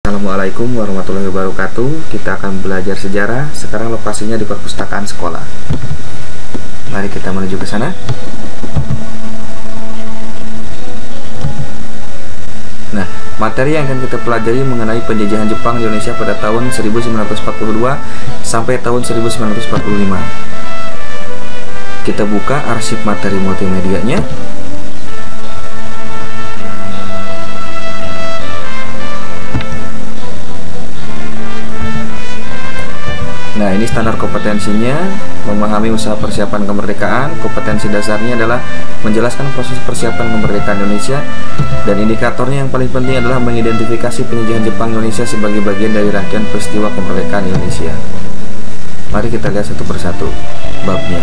Assalamualaikum warahmatullahi wabarakatuh. Kita akan belajar sejarah. Sekarang lokasinya di perpustakaan sekolah. Mari kita menuju ke sana. Nah, materi yang akan kita pelajari mengenai penjajahan Jepang di Indonesia pada tahun 1942 sampai tahun 1945. Kita buka arsip materi multimedianya. Nah, ini standar kompetensinya, memahami usaha persiapan kemerdekaan. Kompetensi dasarnya adalah menjelaskan proses persiapan kemerdekaan Indonesia, dan indikatornya yang paling penting adalah mengidentifikasi penjajahan Jepang Indonesia sebagai bagian dari rangkaian peristiwa kemerdekaan Indonesia. Mari kita lihat satu persatu babnya.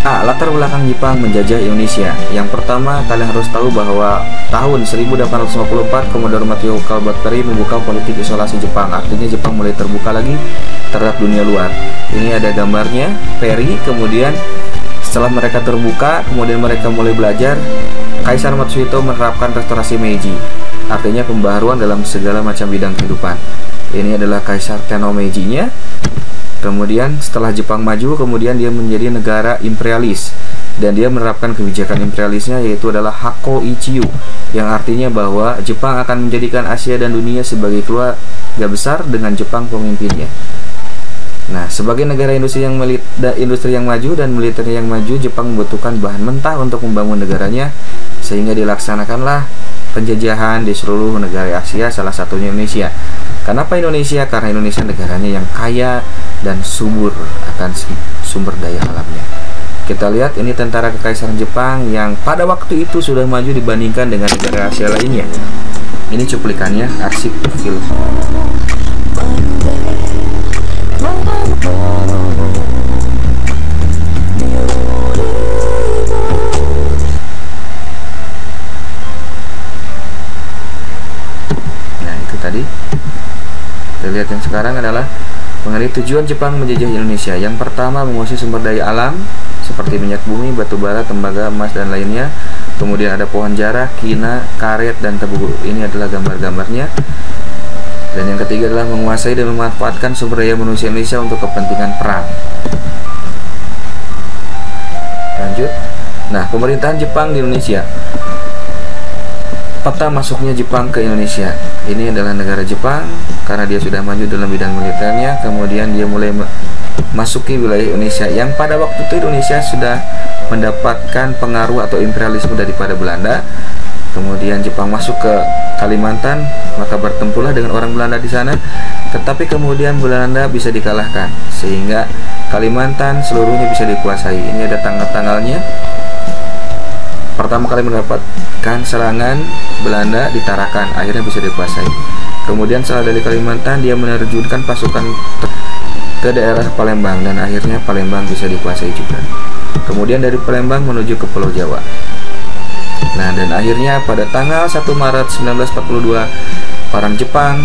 A. Latar belakang Jepang menjajah Indonesia. Yang pertama, kalian harus tahu bahwa tahun 1854 Komodor Mateo Kalbateri membuka politik isolasi Jepang. Artinya Jepang mulai terbuka lagi terhadap dunia luar. Ini ada gambarnya, Perry. Kemudian setelah mereka terbuka, kemudian mereka mulai belajar. Kaisar Matsuhito menerapkan restorasi Meiji, artinya pembaharuan dalam segala macam bidang kehidupan. Ini adalah Kaisar Tenno Meiji-nya. Kemudian setelah Jepang maju, kemudian dia menjadi negara imperialis, dan dia menerapkan kebijakan imperialisnya, yaitu adalah Hakko Ichiyu, yang artinya bahwa Jepang akan menjadikan Asia dan dunia sebagai keluarga besar dengan Jepang pemimpinnya. Nah, sebagai negara industri yang maju dan militer yang maju, Jepang membutuhkan bahan mentah untuk membangun negaranya, sehingga dilaksanakanlah penjajahan di seluruh negara Asia, salah satunya Indonesia. Kenapa Indonesia? Karena Indonesia negaranya yang kaya dan subur akan sumber daya alamnya. Kita lihat, ini tentara kekaisaran Jepang yang pada waktu itu sudah maju dibandingkan dengan negara Asia lainnya. Ini cuplikannya, arsip film. Nah, itu tadi. Kita lihat yang sekarang adalah mengenai tujuan Jepang menjajah Indonesia. Yang pertama, menguasai sumber daya alam seperti minyak bumi, batu bara, tembaga, emas, dan lainnya. Kemudian ada pohon jarah, kina, karet, dan tebu. Ini adalah gambar-gambarnya. Dan yang ketiga adalah menguasai dan memanfaatkan sumber daya manusia Indonesia untuk kepentingan perang. Lanjut. Nah, pemerintahan Jepang di Indonesia. Peta masuknya Jepang ke Indonesia. Ini adalah negara Jepang karena dia sudah maju dalam bidang militernya. Kemudian dia mulai masuki wilayah Indonesia, yang pada waktu itu Indonesia sudah mendapatkan pengaruh atau imperialisme daripada Belanda. Kemudian Jepang masuk ke Kalimantan, maka bertempurlah dengan orang Belanda di sana. Tetapi kemudian Belanda bisa dikalahkan, sehingga Kalimantan seluruhnya bisa dikuasai. Ini ada tanggal-tanggalnya. Pertama kali mendapatkan serangan Belanda di Tarakan, akhirnya bisa dikuasai. Kemudian setelah dari Kalimantan, dia menerjunkan pasukan ke daerah Palembang, dan akhirnya Palembang bisa dikuasai juga. Kemudian dari Palembang menuju ke Pulau Jawa. Nah, dan akhirnya pada tanggal 1 Maret 1942 orang Jepang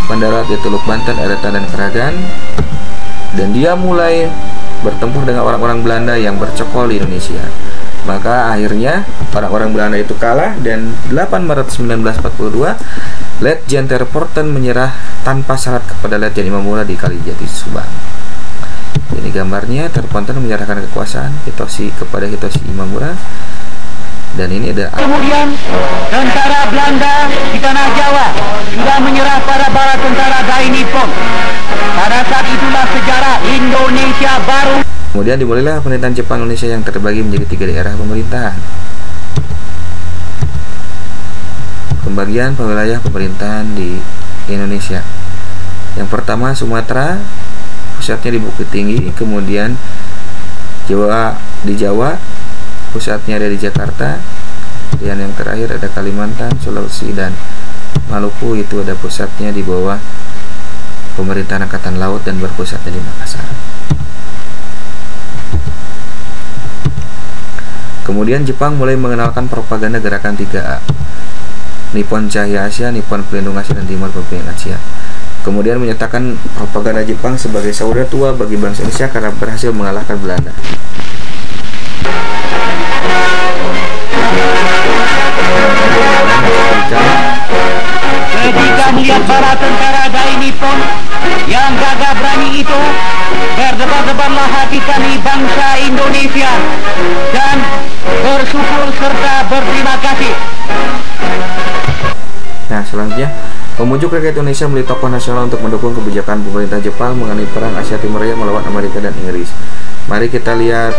mendarat di Teluk Banten, Eretan, dan Keragan, dan dia mulai bertempur dengan orang-orang Belanda yang bercokol di Indonesia. Maka akhirnya orang-orang Belanda itu kalah, dan 8 Maret 1942 Letjen Terporten menyerah tanpa syarat kepada Letjen Imamura di Kalijati, Subang. Ini gambarnya, Terporten menyerahkan kekuasaan kepada Hitoshi Imamura. Dan ini ada. Kemudian tentara Belanda di tanah Jawa sudah menyerah pada bala tentara Dai Nippon. Pada saat itulah sejarah Indonesia baru. Kemudian dimulailah pemerintahan Jepang Indonesia yang terbagi menjadi 3 daerah pemerintahan. Pembagian wilayah pemerintahan di Indonesia. Yang pertama Sumatera, pusatnya di Bukit Tinggi. Kemudian di Jawa, pusatnya ada di Jakarta. Dan yang terakhir ada Kalimantan, Sulawesi, dan Maluku. Itu ada pusatnya di bawah pemerintahan Angkatan Laut dan berpusatnya di Makassar. Kemudian Jepang mulai mengenalkan propaganda gerakan 3A, Nippon Cahaya Asia, Nippon Pelindung Asia, dan Timor Pemimpin Asia. Kemudian menyatakan propaganda Jepang sebagai saudara tua bagi bangsa Indonesia karena berhasil mengalahkan Belanda. Ketika melihat para tentara Dai Nippon yang gagah berani itu, berdebar-debarlah hati kami bangsa Indonesia dan bersyukur serta berterima kasih. Nah, selanjutnya memujuk rakyat Indonesia memilih tokoh nasional untuk mendukung kebijakan pemerintah Jepang mengenai perang Asia Timur Raya melawan Amerika dan Inggris. Mari kita lihat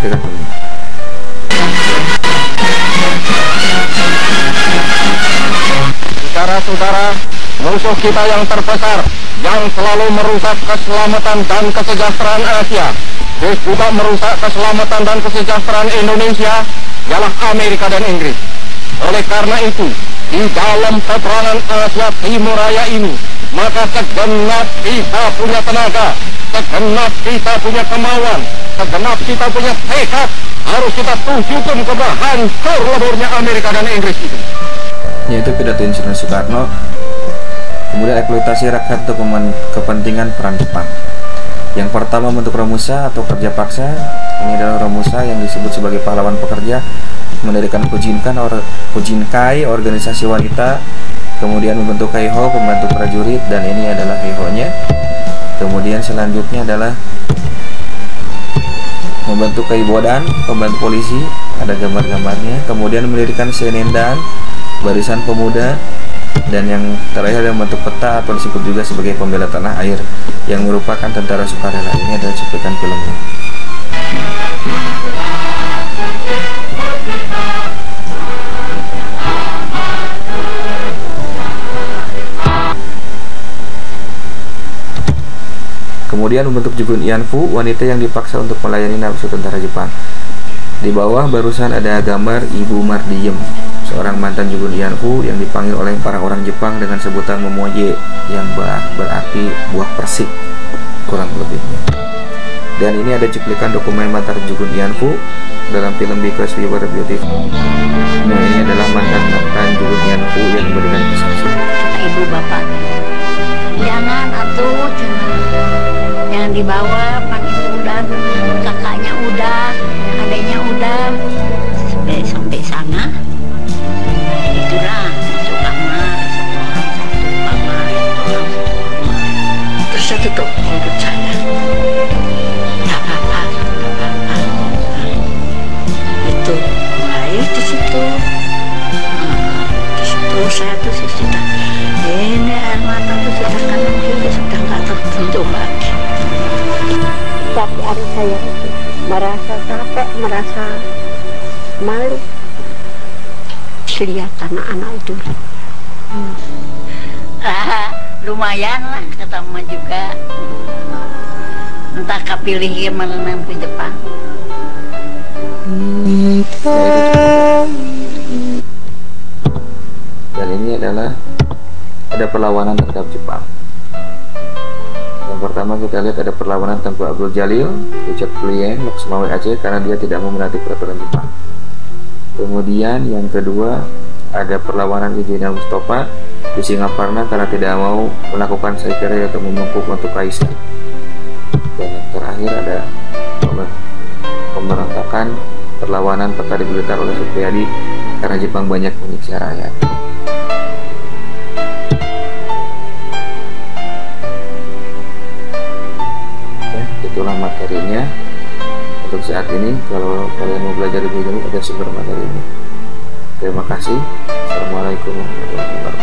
ini. Saudara-saudara, musuh kita yang terbesar yang selalu merusak keselamatan dan kesejahteraan Asia, terus juga merusak keselamatan dan kesejahteraan Indonesia, ialah Amerika dan Inggris. Oleh karena itu, di dalam peperangan Asia Timur Raya ini, maka segenap kita punya tenaga, segenap kita punya kemauan, segenap kita punya tekad, harus kita tujukan kepada hancur leburnya Amerika dan Inggris itu. Yaitu pidato Insinyur Soekarno. Kemudian eksploitasi rakyat untuk kepentingan peran Jepang. Yang pertama, bentuk Romusa atau kerja paksa. Ini adalah Romusa yang disebut sebagai pahlawan pekerja, mendirikan Fujinkai, organisasi wanita. Kemudian membentuk Kaiho, pembantu prajurit, dan ini adalah Heiho-nya. Kemudian selanjutnya adalah membentuk Kaibodan, pembantu polisi, ada gambar-gambarnya. Kemudian mendirikan Senendan, barisan pemuda, dan yang terakhir adalah membentuk peta atau disebut juga sebagai pembela tanah air yang merupakan tentara sukarela. Ini adalah cuplikan filmnya. Kemudian membentuk Jugun Ianfu, wanita yang dipaksa untuk melayani nafsu tentara Jepang. Di bawah barusan ada gambar Ibu Mardiem, seorang mantan Jugun Ianfu yang dipanggil oleh para orang Jepang dengan sebutan Momoye yang berarti buah persik kurang lebihnya. Dan ini ada cuplikan dokumen mantan Jugun Ianfu dalam film Because We Were Beautiful. Nah, ini adalah mantan Jugun Ianfu yang memberikan kesaksian. Ibu bapak, jangan atuh, yang dibawa pan itu udah, kakaknya udah, adanya udah, sampai sana. Itulah masuk kamar, terus saya tutup mulut saya. Tak apa-apa. Itu mulai di situ. Di situ saya tuh sudah ini air mata tuh sudah kanan kiri sudah nggak tertentu lagi. Tapi hari saya itu merasa capek, merasa malu. Lihat anak-anak itu lumayan lah ketemu juga, entah kepilih gimana nanti Jepang. Dan ini adalah ada perlawanan terhadap Jepang. Yang pertama kita lihat ada perlawanan Tengku Abdul Jalil, Richard Plieng, Laksmawe Aceh karena dia tidak mau menaati peraturan Jepang. Kemudian yang kedua ada perlawanan Wijaya Mustafa di Singaparna karena tidak mau melakukan saikere atau membungkuk untuk kaisar. Dan yang terakhir ada pemberontakan perlawanan Petani Blitar oleh Supriyadi karena Jepang banyak menyiksa rakyat. Ya, itulah materinya. Untuk saat ini, kalau kalian mau belajar lebih jauh, ada sumber materinya. Terima kasih. Assalamualaikum warahmatullahi wabarakatuh.